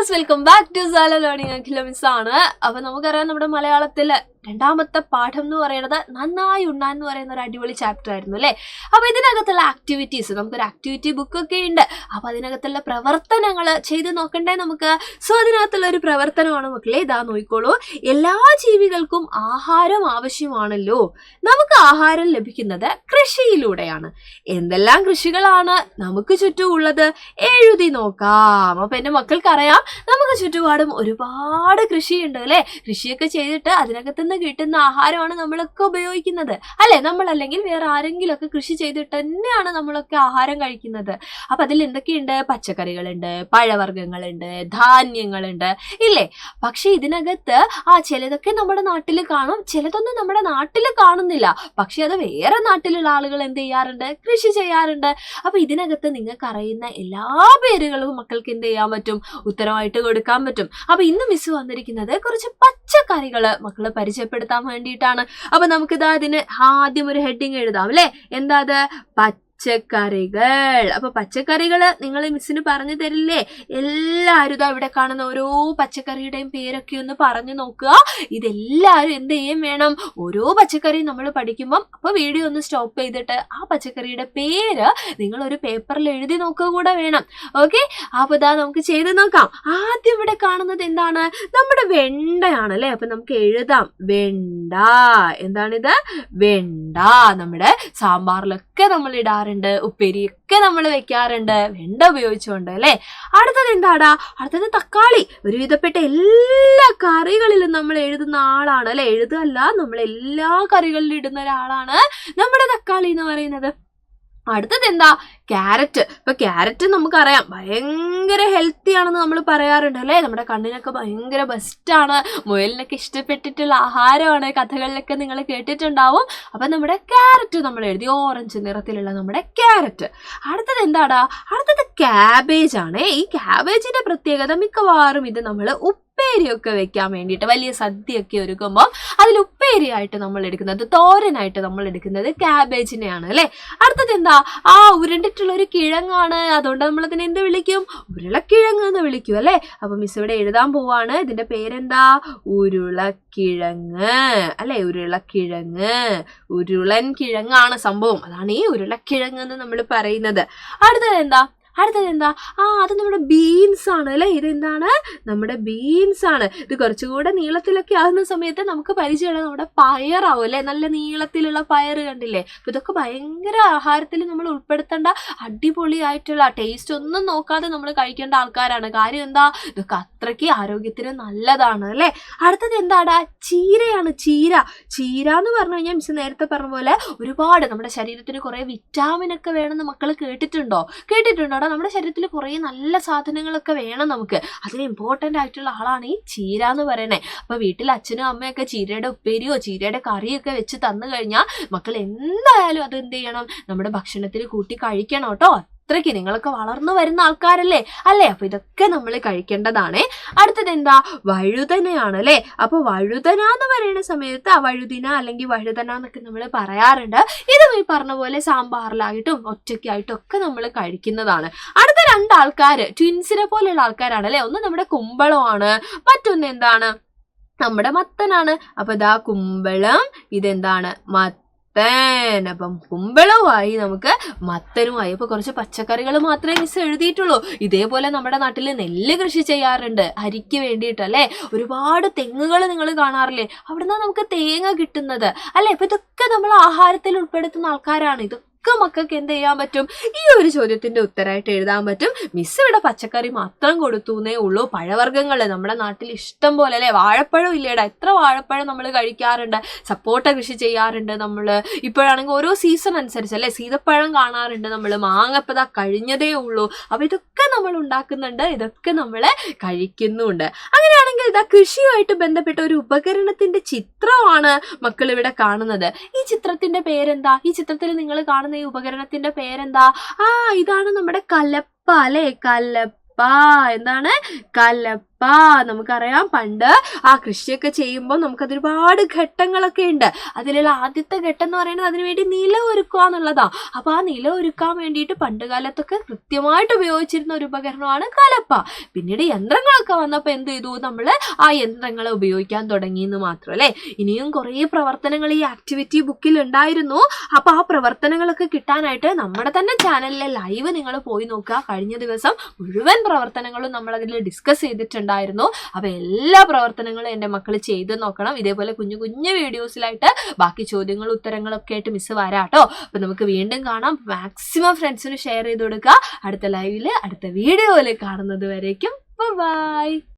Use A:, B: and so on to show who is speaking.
A: Viewers, welcome back to Sala learning. Akhila miss ആണ്. അപ്പൊ നമുക്കറിയാം, നമ്മുടെ മലയാളത്തില് രണ്ടാമത്തെ പാഠം എന്ന് പറയുന്നത് നന്നായി ഉണ്ണാൻ എന്ന് പറയുന്ന ഒരു അടിപൊളി ചാപ്റ്റർ ആയിരുന്നു അല്ലേ. അപ്പൊ ഇതിനകത്തുള്ള ആക്ടിവിറ്റീസ്, നമുക്കൊരു ആക്ടിവിറ്റി ബുക്കൊക്കെ ഉണ്ട്. അപ്പൊ അതിനകത്തുള്ള പ്രവർത്തനങ്ങൾ ചെയ്ത് നോക്കണ്ടേ നമുക്ക്. സോ അതിനകത്തുള്ള ഒരു പ്രവർത്തനമാണ് മക്കളെ, ഇതാ നോക്കിക്കോളൂ. എല്ലാ ജീവികൾക്കും ആഹാരം ആവശ്യമാണല്ലോ. നമുക്ക് ആഹാരം ലഭിക്കുന്നത് കൃഷിയിലൂടെയാണ്. എന്തെല്ലാം കൃഷികളാണ് നമുക്ക് ചുറ്റും ഉള്ളത്? എഴുതി നോക്കാം. അപ്പൊ എന്റെ മക്കൾക്കറിയാം, നമുക്ക് ചുറ്റുപാടും ഒരുപാട് കൃഷിയുണ്ട് അല്ലെ. കൃഷിയൊക്കെ ചെയ്തിട്ട് അതിനകത്ത് നിന്ന് കിട്ടുന്ന ആഹാരമാണ് നമ്മളൊക്കെ ഉപയോഗിക്കുന്നത് അല്ലെ. നമ്മൾ അല്ലെങ്കിൽ വേറെ ആരെങ്കിലും ഒക്കെ കൃഷി ചെയ്തിട്ട് തന്നെയാണ് നമ്മളൊക്കെ ആഹാരം കഴിക്കുന്നത്. അപ്പൊ അതിൽ എന്തൊക്കെയുണ്ട്? പച്ചക്കറികളുണ്ട്, പഴവർഗ്ഗങ്ങളുണ്ട്, ധാന്യങ്ങളുണ്ട് ഇല്ലേ. പക്ഷെ ഇതിനകത്ത് ചിലതൊക്കെ നമ്മുടെ നാട്ടിൽ കാണും, ചിലതൊന്നും നമ്മുടെ നാട്ടിൽ കാണുന്നില്ല. പക്ഷെ അത് വേറെ നാട്ടിലുള്ള ആളുകൾ എന്ത് ചെയ്യാറുണ്ട്? കൃഷി ചെയ്യാറുണ്ട്. അപ്പൊ ഇതിനകത്ത് നിങ്ങൾക്ക് അറിയുന്ന എല്ലാ പേരുകളും മക്കൾക്ക് എന്ത് ചെയ്യാൻ പറ്റും? ഉത്തരമായിട്ട് കൊടുക്കാൻ പറ്റും. അപ്പൊ ഇന്ന് മിസ് വന്നിരിക്കുന്നത് കുറച്ച് പച്ചക്കറികള് മക്കളെ പരിചയപ്പെടുത്താൻ വേണ്ടിയിട്ടാണ്. അപ്പൊ നമുക്കിതാ അതിന് ആദ്യം ഒരു ഹെഡിങ് എഴുതാം അല്ലെ. എന്താ അത്? പച്ചക്കറികൾ. അപ്പൊ പച്ചക്കറികള് നിങ്ങൾ മിസ്സിന് പറഞ്ഞു തരില്ലേ? എല്ലാവരും ഇതാ ഇവിടെ കാണുന്ന ഓരോ പച്ചക്കറിയുടെയും പേരൊക്കെ ഒന്ന് പറഞ്ഞു നോക്കുക. ഇതെല്ലാവരും എന്ത് ചെയ്യും വേണം? ഓരോ പച്ചക്കറി നമ്മൾ പഠിക്കുമ്പം അപ്പൊ വീഡിയോ ഒന്ന് സ്റ്റോപ്പ് ചെയ്തിട്ട് ആ പച്ചക്കറിയുടെ പേര് നിങ്ങൾ ഒരു പേപ്പറിൽ എഴുതി നോക്കുക കൂടെ വേണം. ഓക്കെ, അപ്പൊ ഇതാ നമുക്ക് ചെയ്ത് നോക്കാം. ആദ്യം ഇവിടെ കാണുന്നത് എന്താണ്? നമ്മുടെ വെണ്ടയാണ് അല്ലെ. അപ്പൊ നമുക്ക് എഴുതാം വെണ്ട. എന്താണിത്? വെണ്ട. നമ്മുടെ സാമ്പാറിലൊക്കെ നമ്മൾ ഇടാറുണ്ട്, ഉപ്പേരിയൊക്കെ നമ്മൾ വെക്കാറുണ്ട് വെണ്ട ഉപയോഗിച്ചുകൊണ്ട് അല്ലെ. അടുത്തത് എന്താടാ? അടുത്തത് തക്കാളി. ഒരുവിധപ്പെട്ട എല്ലാ കറികളിലും നമ്മൾ എഴുതുന്ന ആളാണ് അല്ലെ. എഴുതല്ല, നമ്മൾ എല്ലാ കറികളിലും ഇടുന്ന ഒരാളാണ് നമ്മുടെ തക്കാളി എന്ന് പറയുന്നത്. അടുത്തത് എന്താ? ക്യാരറ്റ്. ഇപ്പൊ ക്യാരറ്റ് നമുക്കറിയാം ഭയങ്കര ഹെൽത്തി ആണെന്ന് നമ്മൾ പറയാറുണ്ട് അല്ലെ. നമ്മുടെ കണ്ണിനൊക്കെ ഭയങ്കര ബെസ്റ്റാണ്, മുയലിനൊക്കെ ഇഷ്ടപ്പെട്ടിട്ടുള്ള ആഹാരമാണ്, കഥകളിലൊക്കെ നിങ്ങൾ കേട്ടിട്ടുണ്ടാവും. അപ്പൊ നമ്മുടെ ക്യാരറ്റ് നമ്മൾ എഴുതി, ഓറഞ്ച് നിറത്തിലുള്ള നമ്മുടെ ക്യാരറ്റ്. അടുത്തത് എന്താടാ? അടുത്തത് ക്യാബേജ് ആണ്. ഈ ക്യാബേജിന്റെ പ്രത്യേകത മിക്കവാറും ഇത് നമ്മൾ ഉപ്പേരിയൊക്കെ വെക്കാൻ വേണ്ടിയിട്ട്, വലിയ സദ്യയൊക്കെ ഒരുക്കുമ്പോൾ അതിൽ ഉപ്പേരിയായിട്ട് നമ്മൾ എടുക്കുന്നത്, തോരനായിട്ട് നമ്മൾ എടുക്കുന്നത് ക്യാബേജിനെയാണ് അല്ലെ. അടുത്തത് എന്താ? ഉരുണ്ടിട്ടുള്ള ഒരു കിഴങ്ങാണ്. അതുകൊണ്ട് നമ്മൾ അതിനെ എന്ത് വിളിക്കും? ഉരുളക്കിഴങ്ങ് എന്ന് വിളിക്കും അല്ലെ. അപ്പൊ മിസ് ഇവിടെ എഴുതാൻ പോവാണ്. ഇതിന്റെ പേരെന്താ? ഉരുളക്കിഴങ്ങ് അല്ലെ. ഉരുളക്കിഴങ്ങ്, ഉരുളൻ കിഴങ്ങാണ് സംഭവം. അതാണ് ഈ ഉരുളക്കിഴങ്ങ് എന്ന് നമ്മൾ പറയുന്നത്. അടുത്തത് എന്താ? അത് നമ്മുടെ ബീൻസ് ആണ് അല്ലെ. ഇതെന്താണ്? നമ്മുടെ ബീൻസ് ആണ്. ഇത് കുറച്ചുകൂടെ നീളത്തിലൊക്കെ ആകുന്ന സമയത്ത് നമുക്ക് പരിചയമുള്ള നമ്മുടെ പയറാവും അല്ലെ. നല്ല നീളത്തിലുള്ള പയറ് കണ്ടില്ലേ. അപ്പൊ ഇതൊക്കെ ഭയങ്കര ആഹാരത്തിൽ നമ്മൾ ഉൾപ്പെടുത്തേണ്ട അടിപൊളിയായിട്ടുള്ള, ടേസ്റ്റ് ഒന്നും നോക്കാതെ നമ്മൾ കഴിക്കേണ്ട ആൾക്കാരാണ്. കാര്യം എന്താ? ഇതൊക്കെ അത്രയ്ക്ക് ആരോഗ്യത്തിന് നല്ലതാണ് അല്ലെ. അടുത്തത് എന്താടാ? ചീരയാണ്. ചീര എന്ന് പറഞ്ഞു കഴിഞ്ഞാൽ മിസ് നേരത്തെ പറഞ്ഞ പോലെ ഒരുപാട് നമ്മുടെ ശരീരത്തിന് കുറെ വിറ്റാമിൻ ഒക്കെ വേണമെന്ന് മക്കൾ കേട്ടിട്ടുണ്ടോ? നമ്മുടെ ശരീരത്തിൽ കുറേ നല്ല സാധനങ്ങളൊക്കെ വേണം നമുക്ക്. അതിന് ഇമ്പോർട്ടൻ്റ് ആയിട്ടുള്ള ആളാണ് ഈ ചീര എന്ന് പറയുന്നത്. അപ്പൊ വീട്ടിൽ അച്ഛനും അമ്മയൊക്കെ ചീരയുടെ ഉപ്പേരിയോ ചീരയുടെ കറിയൊക്കെ വെച്ച് തന്നു കഴിഞ്ഞാൽ മക്കൾ എന്തായാലും അത് എന്ത് ചെയ്യണം? നമ്മുടെ ഭക്ഷണത്തിൽ കൂട്ടി കഴിക്കണം കേട്ടോ. അത്രയ്ക്ക് നിങ്ങളൊക്കെ വളർന്നു വരുന്ന ആൾക്കാരല്ലേ അല്ലേ. അപ്പൊ ഇതൊക്കെ നമ്മൾ കഴിക്കേണ്ടതാണ്. അടുത്തത് എന്താ? വഴുതനയാണ് അല്ലെ. അപ്പൊ വഴുതന എന്ന് പറയുന്ന സമയത്ത് വഴുതിന അല്ലെങ്കിൽ വഴുതന എന്നൊക്കെ നമ്മൾ പറയാറുണ്ട്. ഇതും ഈ പറഞ്ഞ പോലെ സാമ്പാറിലായിട്ടും ഒറ്റയ്ക്കായിട്ടും ഒക്കെ നമ്മൾ കഴിക്കുന്നതാണ്. അടുത്ത രണ്ടാൾക്കാര് ട്വിൻസിനെ പോലെയുള്ള ആൾക്കാരാണ് അല്ലെ. ഒന്ന് നമ്മുടെ കുമ്പളമാണ്, മറ്റൊന്ന് എന്താണ്? നമ്മുടെ മത്തനാണ്. അപ്പൊ ഇതാ കുമ്പളം, ഇതെന്താണ്? അപ്പം കുമ്പളവുമായി നമുക്ക് മത്തനുമായി. അപ്പൊ കുറച്ച് പച്ചക്കറികൾ മാത്രമേ മിസ് എഴുതിയിട്ടുള്ളൂ. ഇതേപോലെ നമ്മുടെ നാട്ടിൽ നെല്ല് കൃഷി ചെയ്യാറുണ്ട് അരിക്ക് വേണ്ടിയിട്ട് അല്ലെ. ഒരുപാട് തെങ്ങുകൾ നിങ്ങൾ കാണാറില്ലേ? അവിടുന്ന് നമുക്ക് തേങ്ങ കിട്ടുന്നത് അല്ലെ. അപ്പൊ ഇതൊക്കെ നമ്മൾ ആഹാരത്തിൽ ഉൾപ്പെടുത്തുന്ന ആൾക്കാരാണ്. ഇതൊക്കെ മക്കൾക്ക് എന്ത് ചെയ്യാൻ പറ്റും? ഈ ഒരു ചോദ്യത്തിന്റെ ഉത്തരമായിട്ട് എഴുതാൻ പറ്റും. മിസ് ഇവിടെ പച്ചക്കറി മാത്രം കൊടുത്തുന്നേ ഉള്ളൂ. പഴവർഗ്ഗങ്ങൾ നമ്മുടെ നാട്ടിൽ ഇഷ്ടം പോലെ അല്ലെ. വാഴപ്പഴം ഇല്ലേടാ, എത്ര വാഴപ്പഴം നമ്മൾ കഴിക്കാറുണ്ട്. സപ്പോട്ട കൃഷി ചെയ്യാറുണ്ട് നമ്മൾ. ഇപ്പോഴാണെങ്കിൽ ഓരോ സീസൺ അനുസരിച്ച് അല്ലെ സീതപ്പഴം കാണാറുണ്ട് നമ്മൾ. മാങ്ങപ്പത കഴിഞ്ഞതേ ഉള്ളൂ. അപ്പൊ ഇതൊക്കെ നമ്മൾ ഉണ്ടാക്കുന്നുണ്ട്, ഇതൊക്കെ നമ്മൾ കഴിക്കുന്നുണ്ട്. അങ്ങനെയാണെങ്കിൽ ഇതാ കൃഷിയുമായിട്ട് ബന്ധപ്പെട്ട ഒരു ഉപകരണത്തിന്റെ ചിത്രമാണ് മക്കൾ ഇവിടെ കാണുന്നത്. ഈ ചിത്രത്തിന്റെ പേരെന്താ? ഈ ചിത്രത്തിൽ നിങ്ങൾ കാണുന്ന ഈ ഉപകരണത്തിന്റെ പേരെന്താ? ഇതാണ് നമ്മുടെ കലപ്പ അല്ലെ. കലപ്പ. എന്താണ്? കലപ്പ. നമുക്കറിയാം പണ്ട് ആ കൃഷിയൊക്കെ ചെയ്യുമ്പോൾ നമുക്കത് ഒരുപാട് ഘട്ടങ്ങളൊക്കെ ഉണ്ട്. അതിലുള്ള ആദ്യത്തെ ഘട്ടം എന്ന് പറയുന്നത് അതിനുവേണ്ടി നില ഒരുക്കുക എന്നുള്ളതാ. അപ്പൊ ആ നില ഒരുക്കാൻ വേണ്ടിയിട്ട് പണ്ട് കാലത്തൊക്കെ കൃത്യമായിട്ട് ഉപയോഗിച്ചിരുന്ന ഒരു ഉപകരണമാണ് കലപ്പ. പിന്നീട് യന്ത്രങ്ങളൊക്കെ വന്നപ്പോൾ എന്ത് ചെയ്തു, നമ്മള് ആ യന്ത്രങ്ങളെ ഉപയോഗിക്കാൻ തുടങ്ങി എന്ന് മാത്രം അല്ലെ. ഇനിയും കുറേ പ്രവർത്തനങ്ങൾ ഈ ആക്ടിവിറ്റി ബുക്കിൽ ഉണ്ടായിരുന്നു. അപ്പൊ ആ പ്രവർത്തനങ്ങളൊക്കെ കിട്ടാനായിട്ട് നമ്മുടെ തന്നെ ചാനലിലെ ലൈവ് നിങ്ങൾ പോയി നോക്കുക. കഴിഞ്ഞ ദിവസം മുഴുവൻ പ്രവർത്തനങ്ങളും നമ്മൾ അതിൽ ഡിസ്കസ് ചെയ്തിട്ടുണ്ടായിരുന്നു. അപ്പൊ എല്ലാ പ്രവർത്തനങ്ങളും എൻ്റെ മക്കൾ ചെയ്ത് നോക്കണം. ഇതേപോലെ കുഞ്ഞു കുഞ്ഞു വീഡിയോസിലായിട്ട് ബാക്കി ചോദ്യങ്ങളും ഉത്തരങ്ങളൊക്കെ ആയിട്ട് മിസ് വരാട്ടോ. അപ്പൊ നമുക്ക് വീണ്ടും കാണാം. മാക്സിമം ഫ്രണ്ട്സിന് ഷെയർ ചെയ്ത് കൊടുക്കുക. അടുത്ത ലൈവില് അടുത്ത വീഡിയോയിൽ കാണുന്നത് വരേക്കും ബൈ.